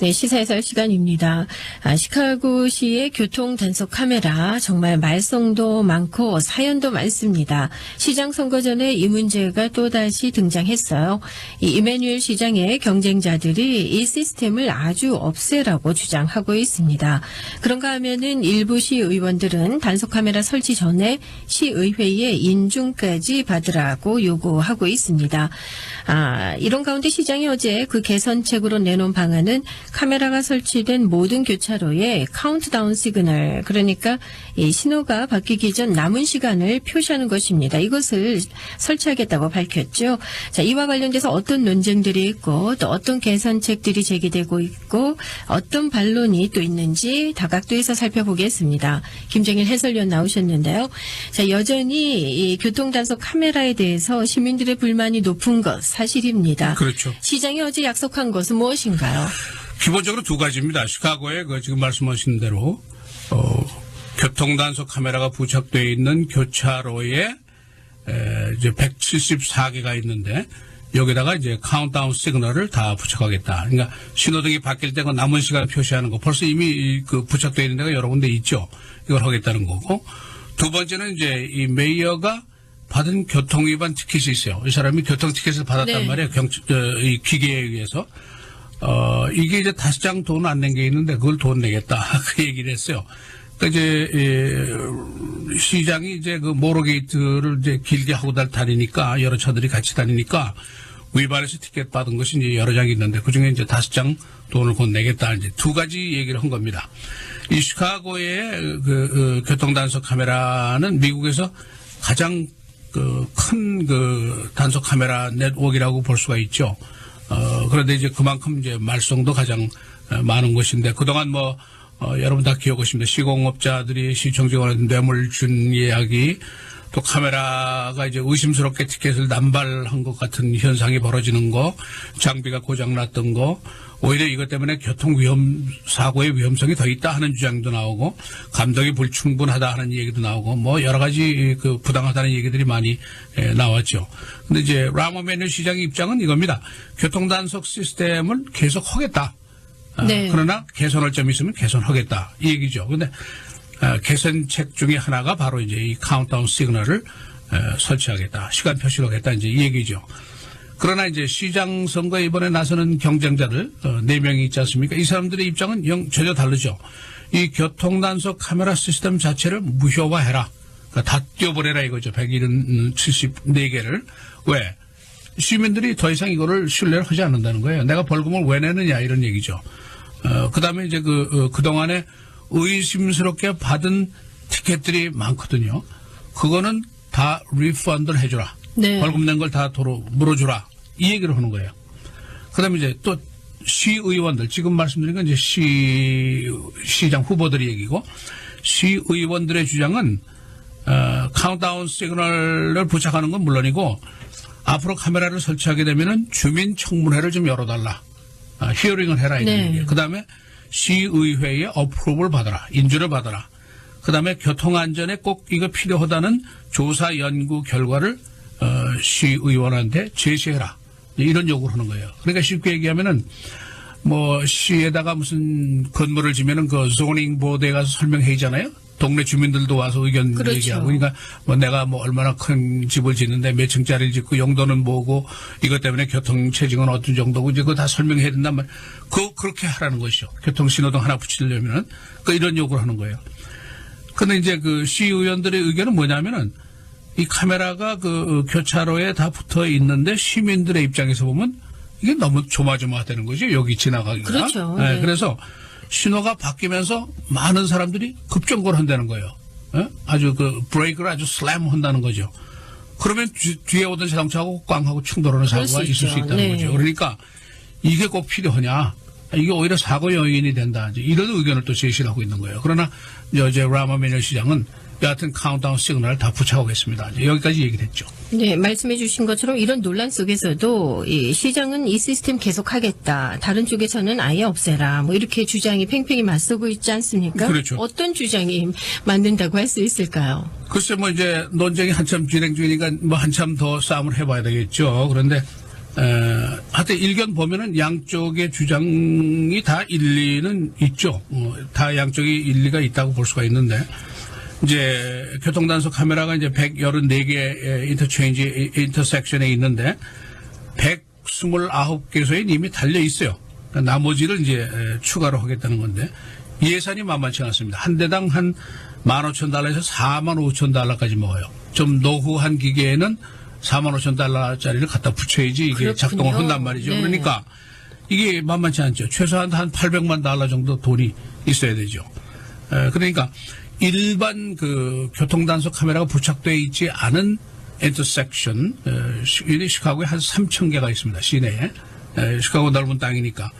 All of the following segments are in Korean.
네, 시사해설 시간입니다. 시카고시의 교통 단속 카메라 정말 말썽도 많고 사연도 많습니다. 시장 선거 전에 이 문제가 또다시 등장했어요. 이 이메뉴엘 시장의 경쟁자들이 이 시스템을 아주 없애라고 주장하고 있습니다. 그런가 하면은 일부 시의원들은 단속 카메라 설치 전에 시의회의 인중까지 받으라고 요구하고 있습니다. 이런 가운데 시장이 어제 그 개선책으로 내놓은 방안은 카메라가 설치된 모든 교차로에 카운트다운 시그널, 그러니까 이 신호가 바뀌기 전 남은 시간을 표시하는 것입니다. 이것을 설치하겠다고 밝혔죠. 자, 이와 관련돼서 어떤 논쟁들이 있고 또 어떤 개선책들이 제기되고 있고 어떤 반론이 또 있는지 다각도에서 살펴보겠습니다. 김정일 해설위원 나오셨는데요. 자, 여전히 이 교통단속 카메라에 대해서 시민들의 불만이 높은 것 사실입니다. 그렇죠. 시장이 어제 약속한 것은 무엇인가요? 기본적으로 두 가지입니다. 시카고에 지금 말씀하신 대로 교통단속 카메라가 부착되어 있는 교차로에 이제 174개가 있는데 여기다가 이제 카운트다운 시그널을 다 부착하겠다. 그러니까 신호등이 바뀔 때 그 남은 시간 표시하는 거 벌써 이미 그 부착되어 있는 데가 여러 군데 있죠. 이걸 하겠다는 거고, 두 번째는 이제 이 메이어가 받은 교통위반 티켓이 있어요. 이 사람이 교통 티켓을 받았단 네. 말이에요. 이 기계에 의해서. 이게 이제 5장 돈 안 낸 게 있는데 그걸 돈 내겠다. 그 얘기를 했어요. 그러니까 이제, 시장이 이제 그 모로게이트를 이제 길게 하고 다니니까 여러 차들이 같이 다니니까 위반해서 티켓 받은 것이 이제 여러 장이 있는데 그 중에 이제 5장 돈을 곧 내겠다. 이제 두 가지 얘기를 한 겁니다. 이 시카고의 교통단속 카메라는 미국에서 가장 큰 단속 카메라 네트워크라고 볼 수가 있죠. 그런데 이제 그만큼 이제 말썽도 가장 많은 것인데 그동안 여러분 다 기억하십니다. 시공업자들이 시청직원한테 뇌물 준 이야기, 또 카메라가 이제 의심스럽게 티켓을 남발한 것 같은 현상이 벌어지는 거, 장비가 고장났던 거, 오히려 이것 때문에 사고의 위험성이 더 있다 하는 주장도 나오고, 감독이 불충분하다 하는 얘기도 나오고, 여러 가지 부당하다는 얘기들이 많이 나왔죠. 근데 이제 라모 메뉴 시장의 입장은 이겁니다. 교통단속 시스템을 계속 하겠다. 네. 그러나 개선할 점이 있으면 개선하겠다. 이 얘기죠. 근데 개선책 중에 하나가 바로 이제 이 카운트다운 시그널을 설치하겠다. 시간 표시를 하겠다. 이제 이 얘기죠. 그러나 이제 시장 선거에 이번에 나서는 경쟁자들 4명이 있지 않습니까? 이 사람들의 입장은 전혀 다르죠. 이 교통단속 카메라 시스템 자체를 무효화해라. 그러니까 다 띄워버려라 이거죠. 174개를. 왜? 시민들이 더 이상 이거를 신뢰를 하지 않는다는 거예요. 내가 벌금을 왜 내느냐 이런 얘기죠. 그 다음에 이제 그동안에 의심스럽게 받은 티켓들이 많거든요. 그거는 다 리펀드를 해줘라. 네. 벌금 낸 걸 다 도로 물어주라. 이 얘기를 하는 거예요. 그 다음에 이제 또 시의원들, 지금 말씀드린 건 이제 시장 후보들의 얘기고, 시의원들의 주장은, 카운트다운 시그널을 부착하는 건 물론이고, 앞으로 카메라를 설치하게 되면은 주민청문회를 좀 열어달라. 히어링을 해라. 네. 그 다음에 시의회의 어프로브를 받아라. 인준을 받아라. 그 다음에 교통안전에 꼭 이거 필요하다는 조사 연구 결과를 시의원한테 제시해라. 이런 요구를 하는 거예요. 그러니까 쉽게 얘기하면은 시에다가 무슨 건물을 지면은 그 zoning 보드에 가서 설명회의잖아요. 동네 주민들도 와서 의견 그렇죠. 얘기하고, 그러니까 내가 얼마나 큰 집을 짓는데 몇 층짜리를 짓고 용도는 뭐고 이것 때문에 교통 체증은 어떤 정도고 이제 그거 다 설명해야 된단 말이에요. 그렇게 하라는 것이죠. 교통 신호등 하나 붙이려면은 이런 요구를 하는 거예요. 근데 이제 그 시의원들의 의견은 뭐냐면은 이 카메라가 교차로에 다 붙어 있는데 시민들의 입장에서 보면 이게 너무 조마조마하다는 거죠. 여기 지나가기가. 그렇죠. 네. 네. 그래서 신호가 바뀌면서 많은 사람들이 급정거를 한다는 거예요. 아주 브레이크를 아주 슬램 한다는 거죠. 그러면 뒤에 오던 자동차하고 꽝 하고 충돌하는 사고가 있을 수 있다는 네. 거죠. 그러니까 이게 꼭 필요하냐? 이게 오히려 사고 요인이 된다. 이런 의견을 또 제시를 하고 있는 거예요. 그러나 이제 라모 메뉴 시장은 여하튼 카운트다운 시그널을 다 부착하겠습니다. 여기까지 얘기를 했죠. 네, 말씀해 주신 것처럼 이런 논란 속에서도 이 시장은 이 시스템 계속하겠다. 다른 쪽에서는 아예 없애라. 이렇게 주장이 팽팽히 맞서고 있지 않습니까? 그렇죠. 어떤 주장이 맞는다고 할 수 있을까요? 글쎄 이제 논쟁이 한참 진행 중이니까 한참 더 싸움을 해봐야 되겠죠. 그런데 하여튼 일견 보면은 양쪽의 주장이 다 일리는 있죠. 다 양쪽이 일리가 있다고 볼 수가 있는데, 이제 교통단속 카메라가 이제 184개 인터섹션에 있는데 129개소에 이미 달려 있어요. 그러니까 나머지를 이제 추가로 하겠다는 건데, 예산이 만만치 않습니다. 한 대당 한 15,000달러에서 45,000달러까지 먹어요. 좀 노후한 기계에는 45,000달러짜리를 갖다 붙여야지 이게 그렇군요. 작동을 한단 말이죠. 네. 그러니까 이게 만만치 않죠. 최소한 한 800만 달러 정도 돈이 있어야 되죠. 그러니까 일반 그 교통단속 카메라가 부착되어 있지 않은 인터섹션, 시카고에 한 3,000개가 있습니다. 시내에. 시카고 넓은 땅이니까.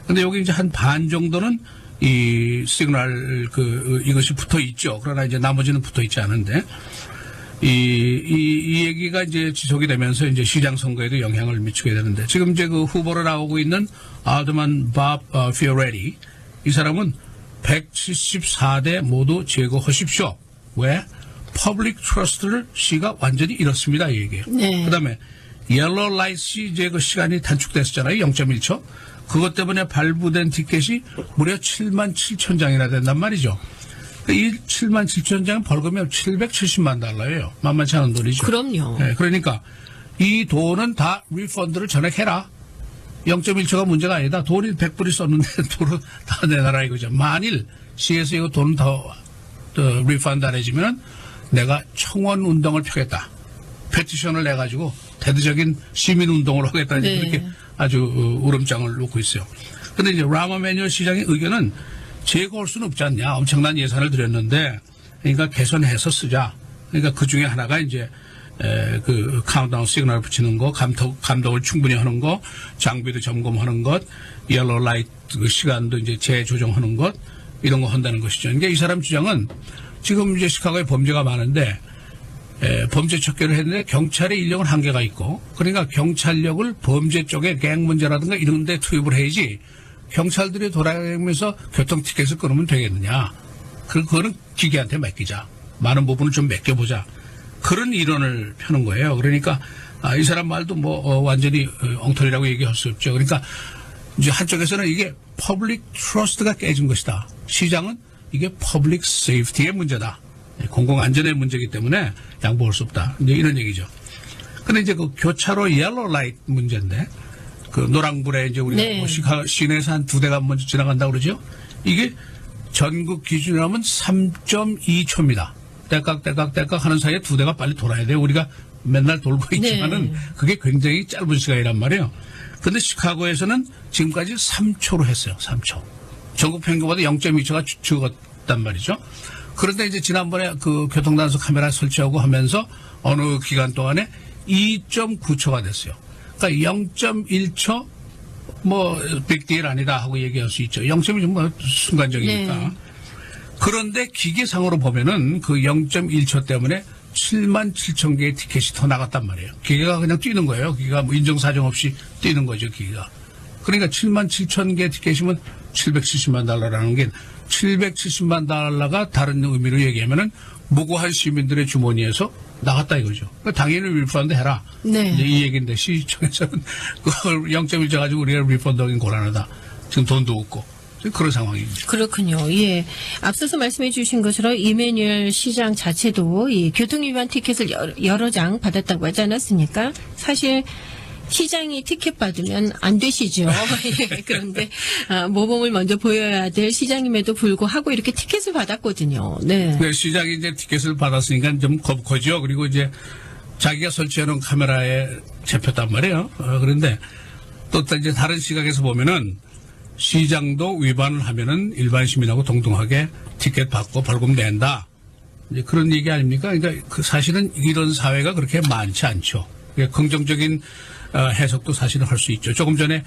근데 여기 이제 한 반 정도는 이 시그널 이것이 붙어 있죠. 그러나 이제 나머지는 붙어 있지 않은데, 이 얘기가 이제 지속이 되면서 이제 시장 선거에도 영향을 미치게 되는데, 지금 이제 그 후보로 나오고 있는 알더만 밥 피오레리, 이 사람은 174대 모두 제거하십시오. 왜? 퍼블릭 트러스트를 시가 완전히 잃었습니다. 이 얘기예요. 네. 그 다음에 옐로우 라이트 이제 그 시간이 단축됐었잖아요. 0.1초. 그것 때문에 발부된 티켓이 무려 77,000장이나 된단 말이죠. 이 77,000장은 벌금이 770만 달러예요. 만만치 않은 돈이죠. 그럼요. 네, 그러니까 이 돈은 다 리펀드를 전액해라. 0.1초가 문제가 아니다. 돈이 100불이 썼는데 돈을 다 내놔라 이거죠. 만일 시에서 이거 돈 더 리펀드 안 해주면 내가 청원 운동을 펴겠다. 페티션을 내가지고 대대적인 시민 운동을 하겠다. 네. 이렇게 아주 울음장을 놓고 있어요. 그런데 이제 라마 매뉴얼 시장의 의견은 제거할 수는 없지 않냐. 엄청난 예산을 들였는데, 그러니까 개선해서 쓰자. 그러니까 그 중에 하나가 이제 그 카운트다운 시그널 붙이는 거, 감독을 충분히 하는 거, 장비도 점검하는 것, 옐로우 라이트 시간도 이제 재조정하는 것, 이런 거 한다는 것이죠. 그러니까 이 사람 주장은 지금 이제 시카고에 범죄가 많은데, 범죄 척결을 했는데 경찰의 인력은 한계가 있고, 그러니까 경찰력을 범죄 쪽에 갱 문제라든가 이런 데 투입을 해야지 경찰들이 돌아다니면서 교통 티켓을 끊으면 되겠느냐. 그거는 기계한테 맡기자. 많은 부분을 좀 맡겨보자. 그런 이론을 펴는 거예요. 그러니까 이 사람 말도 뭐 완전히 엉터리라고 얘기할 수 없죠. 그러니까 이제 한쪽에서는 이게 퍼블릭 트러스트가 깨진 것이다. 시장은 이게 퍼블릭 세이프티의 문제다. 공공 안전의 문제이기 때문에 양보할 수 없다. 이제 이런 얘기죠. 근데 이제 그 교차로 옐로우 라이트 문제인데, 그 노랑불에 이제 우리가 네. 뭐 시내에서 한 2대가 먼저 지나간다고 그러죠. 이게 전국 기준이라면 3.2초입니다. 떼깍 하는 사이에 2대가 빨리 돌아야 돼요. 우리가 맨날 돌고 있지만은 네. 그게 굉장히 짧은 시간이란 말이에요. 근데 시카고에서는 지금까지 3초로 했어요. 3초. 전국 평균보다 0.2초가 적었단 말이죠. 그런데 이제 지난번에 그 교통단속 카메라 설치하고 하면서 어느 기간 동안에 2.9초가 됐어요. 그러니까 0.1초 뭐 빅딜 아니다 하고 얘기할 수 있죠. 0.1초 뭐 순간적이니까. 네. 그런데 기계상으로 보면은 그 0.1초 때문에 77,000개의 티켓이 더 나갔단 말이에요. 기계가 그냥 뛰는 거예요. 기계가 뭐 인정사정 없이 뛰는 거죠, 기계가. 그러니까 77,000개 티켓이면 770만 달러라는 게 770만 달러가 다른 의미로 얘기하면은 무고한 시민들의 주머니에서 나갔다 이거죠. 그러니까 당연히 리펀드 해라. 네. 이제 이 얘기인데 시청에서는 그걸 0.1조 가지고 우리가 리펀드하기는 곤란하다. 지금 돈도 없고. 그런 상황입니다. 그렇군요. 예. 앞서서 말씀해 주신 것처럼 이메뉴얼 시장 자체도 이 교통위반 티켓을 여러 장 받았다고 하지 않았습니까? 사실 시장이 티켓 받으면 안 되시죠. 예, 그런데 모범을 먼저 보여야 될 시장임에도 불구하고 이렇게 티켓을 받았거든요. 네. 네, 시장이 이제 티켓을 받았으니까 좀 겁거죠. 그리고 이제 자기가 설치해놓은 카메라에 잡혔단 말이에요. 그런데 또 이제 다른 시각에서 보면은 시장도 위반을 하면은 일반 시민하고 동등하게 티켓 받고 벌금 낸다. 이제 그런 얘기 아닙니까? 그러니까 그 사실은 이런 사회가 그렇게 많지 않죠. 긍정적인 해석도 사실은 할 수 있죠. 조금 전에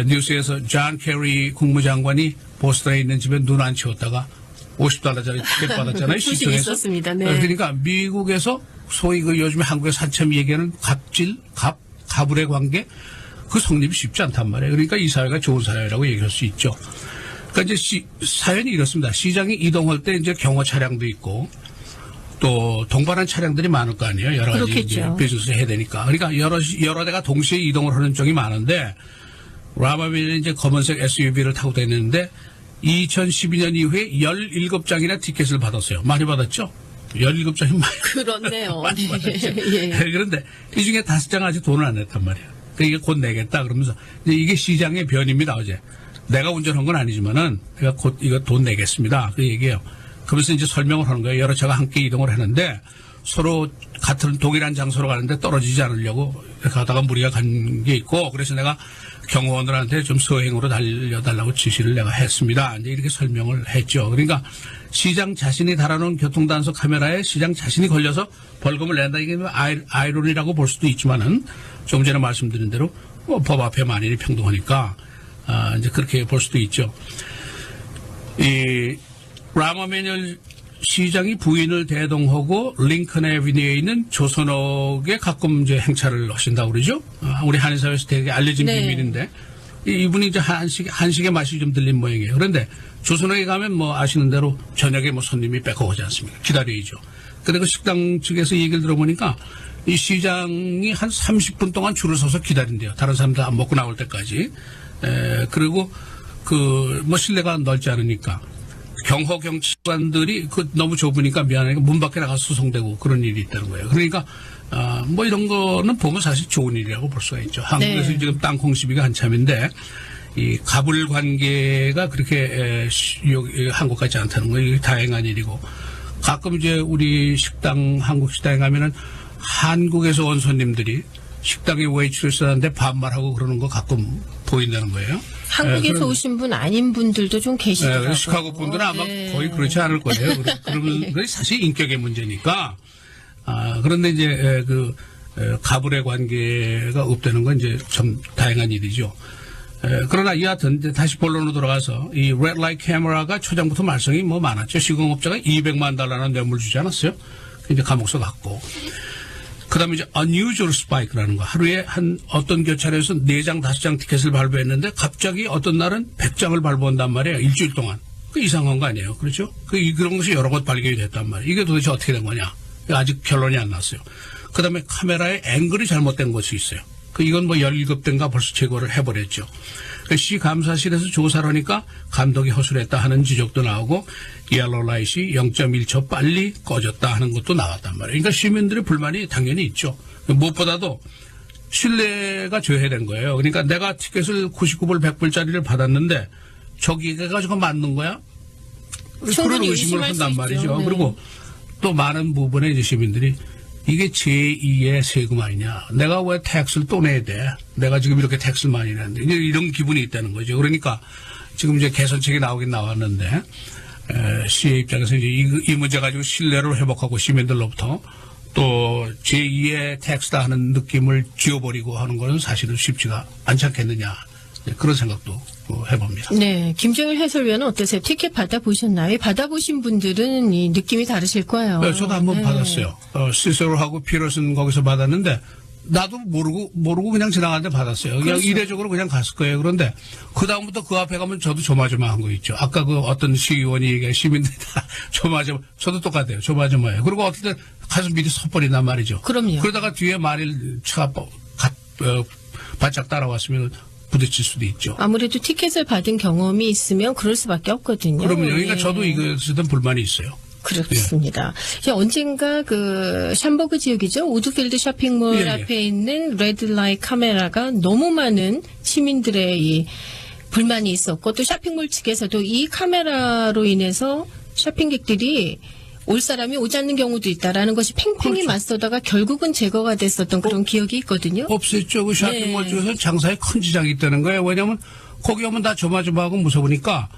뉴스에서 존 케리 국무장관이 보스턴에 있는 집에 눈 안 치웠다가 $50짜리 티켓 받았잖아요. 소식이 시청에서. 있었습니다. 네. 그러니까 미국에서 소위 그 요즘에 한국에서 한참 얘기하는 갑을의 관계, 그 성립이 쉽지 않단 말이에요. 그러니까 이 사회가 좋은 사회라고 얘기할 수 있죠. 그러니까 이제 사연이 이렇습니다. 시장이 이동할 때 이제 경호 차량도 있고, 또 동반한 차량들이 많을 거 아니에요. 여러 가지 이제 그렇겠죠. 비즈니스를 해야 되니까. 그러니까 여러 대가 동시에 이동을 하는 쪽이 많은데 라마벨이 이제 검은색 SUV를 타고 다니는데 2012년 이후에 17장이나 티켓을 받았어요. 많이 받았죠? 17장이 많이 그렇네요. 많이 받았죠. 예. 그런데 이 중에 5장 아직 돈을 안 냈단 말이에요. 그러니까 이게 곧 내겠다 그러면서 이게 시장의 변입니다. 어제 내가 운전한 건 아니지만은 내가 곧 이거 돈 내겠습니다. 그 얘기예요. 그러면서 이제 설명을 하는 거예요. 여러 차가 함께 이동을 하는데 서로 같은 동일한 장소로 가는데 떨어지지 않으려고 가다가 무리가 간 게 있고 그래서 내가 경호원들한테 좀 서행으로 달려달라고 지시를 내가 했습니다. 이제 이렇게 설명을 했죠. 그러니까 시장 자신이 달아놓은 교통단속 카메라에 시장 자신이 걸려서 벌금을 낸다. 이게 아이러니라고 볼 수도 있지만은 좀 전에 말씀드린 대로 뭐 법 앞에 만인이 평등하니까 이제 그렇게 볼 수도 있죠. 이 라마 매뉴얼 시장이 부인을 대동하고 링컨 애비뉴에 있는 조선옥에 가끔 이제 행차를 하신다고 그러죠. 우리 한인사회에서 되게 알려진 네. 비밀인데 이분이 이제 한식의 맛이 좀 들린 모양이에요. 그런데 조선옥에 가면 뭐 아시는 대로 저녁에 뭐 손님이 빼고 오지 않습니까? 기다려야죠. 근데 그 식당 측에서 얘기를 들어보니까 이 시장이 한 30분 동안 줄을 서서 기다린대요. 다른 사람들 안 먹고 나올 때까지. 그리고 그 뭐 실내가 넓지 않으니까. 경호 경찰관들이 너무 좁으니까 미안하니까 문 밖에 나가서 수송되고 그런 일이 있다는 거예요. 그러니까 뭐 이런 거는 보면 사실 좋은 일이라고 볼 수가 있죠. 한국에서 네. 지금 땅콩 시비가 한참인데 이 가불 관계가 그렇게 한국 같지 않다는 거 이게 다행한 일이고 가끔 이제 우리 식당 한국 식당에 가면은 한국에서 온 손님들이 식당에 웨이트리스 하는데 반말하고 그러는 거 가끔 보인다는 거예요. 한국에서 오신 분 아닌 분들도 좀 계시더라고요. 시카고 분들은 아마 네. 거의 그렇지 않을 거예요. 그러면 그게 사실 인격의 문제니까. 그런데 이제 가불의 관계가 없다는 건 이제 참 다행한 일이죠. 그러나 여하튼 이제 다시 본론으로 돌아가서 이 레드 라이트 카메라가 초장부터 말썽이 뭐 많았죠. 시공업자가 $200만 뇌물 주지 않았어요. 이제 감옥서 갔고. 그 다음에 이제 unusual spike라는 거. 하루에 어떤 교차로에서 4장, 5장 티켓을 발부했는데 갑자기 어떤 날은 100장을 발부한단 말이에요. 일주일 동안. 그 이상한 거 아니에요. 그렇죠? 그런 것이 여러 곳 발견이 됐단 말이에요. 이게 도대체 어떻게 된 거냐. 아직 결론이 안 났어요. 그 다음에 카메라의 앵글이 잘못된 것이 있어요. 이건 뭐 17대인가 벌써 제거를 해버렸죠. 시 감사실에서 조사를 하니까 감독이 허술했다 하는 지적도 나오고 옐로우 라이트이 0.1초 빨리 꺼졌다 하는 것도 나왔단 말이에요. 그러니까 시민들의 불만이 당연히 있죠. 무엇보다도 신뢰가 저해된 거예요. 그러니까 내가 티켓을 99불 100불짜리를 받았는데 저기가 가지고 맞는 거야? 그런 충분히 의심을 의심할 수 한단 있죠. 말이죠. 네. 그리고 또 많은 부분에 이제 시민들이 이게 제2의 세금 아니냐. 내가 왜 텍스를 또 내야 돼. 내가 지금 이렇게 텍스를 많이 내는데. 이런 기분이 있다는 거죠. 그러니까 지금 이제 개선책이 나오긴 나왔는데 시의 입장에서 이제 이 문제 가지고 신뢰를 회복하고 시민들로부터 또 제2의 텍스다 하는 느낌을 지워버리고 하는 것은 사실은 쉽지가 않지 않겠느냐. 그런 생각도 해봅니다. 네, 김정일 해설위원은 어떠세요? 티켓 받아보셨나요? 받아보신 분들은 이 느낌이 다르실 거예요. 네, 저도 한번 네. 받았어요. 시세로하고 피러슨 거기서 받았는데 나도 모르고 그냥 지나가는데 받았어요. 그냥 그렇죠. 이례적으로 그냥 갔을 거예요. 그런데 그 다음부터 그 앞에 가면 저도 조마조마한 거 있죠. 아까 그 어떤 시의원이 얘기한 시민들이 다 조마조마. 저도 똑같아요. 조마조마해요. 그리고 어떨 때 가서 미리 섣버린단 말이죠. 그럼요. 그러다가 뒤에 말일 차가 바짝 따라왔으면 부딪힐 수도 있죠. 아무래도 티켓을 받은 경험이 있으면 그럴 수밖에 없거든요. 그러면 그러니까 네. 저도 이것에 대한 불만이 있어요. 그렇습니다. 이제 언젠가 그 샴버그 지역이죠. 우드필드 쇼핑몰 예. 앞에 있는 레드 라이트 카메라가 너무 많은 시민들의 이 불만이 있었고 또 쇼핑몰 측에서도 이 카메라로 인해서 쇼핑객들이 올 사람이 오지 않는 경우도 있다라는 것이 팽팽히 그렇죠. 맞서다가 결국은 제거가 됐었던 그런 기억이 있거든요. 없앴죠. 그 쇼핑몰 네. 쪽에서 장사에 큰 지장이 있다는 거예요. 왜냐하면 거기 오면 다 조마조마하고 무서우니까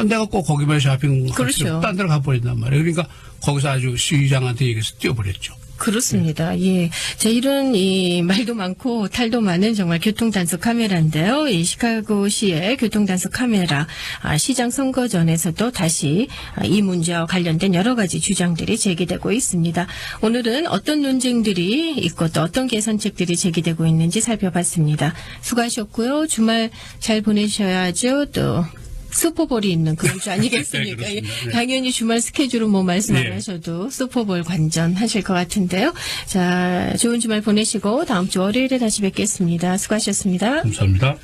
내가 꼭 거기만 쇼핑 그렇죠. 딴 데로 가버린단 말이에요. 그러니까 거기서 아주 시장한테 얘기해서 뛰어버렸죠. 그렇습니다. 예. 자, 이런 이 말도 많고 탈도 많은 정말 교통단속 카메라인데요. 이 시카고시의 교통단속 카메라 시장 선거 전에서도 다시 이 문제와 관련된 여러 가지 주장들이 제기되고 있습니다. 오늘은 어떤 논쟁들이 있고 또 어떤 개선책들이 제기되고 있는지 살펴봤습니다. 수고하셨고요. 주말 잘 보내셔야죠. 또 슈퍼볼이 있는 그런 주 아니겠습니까? 네, 그렇습니다. 네. 당연히 주말 스케줄은 뭐 말씀 안 네. 하셔도 슈퍼볼 관전하실 것 같은데요. 자, 좋은 주말 보내시고 다음 주 월요일에 다시 뵙겠습니다. 수고하셨습니다. 감사합니다.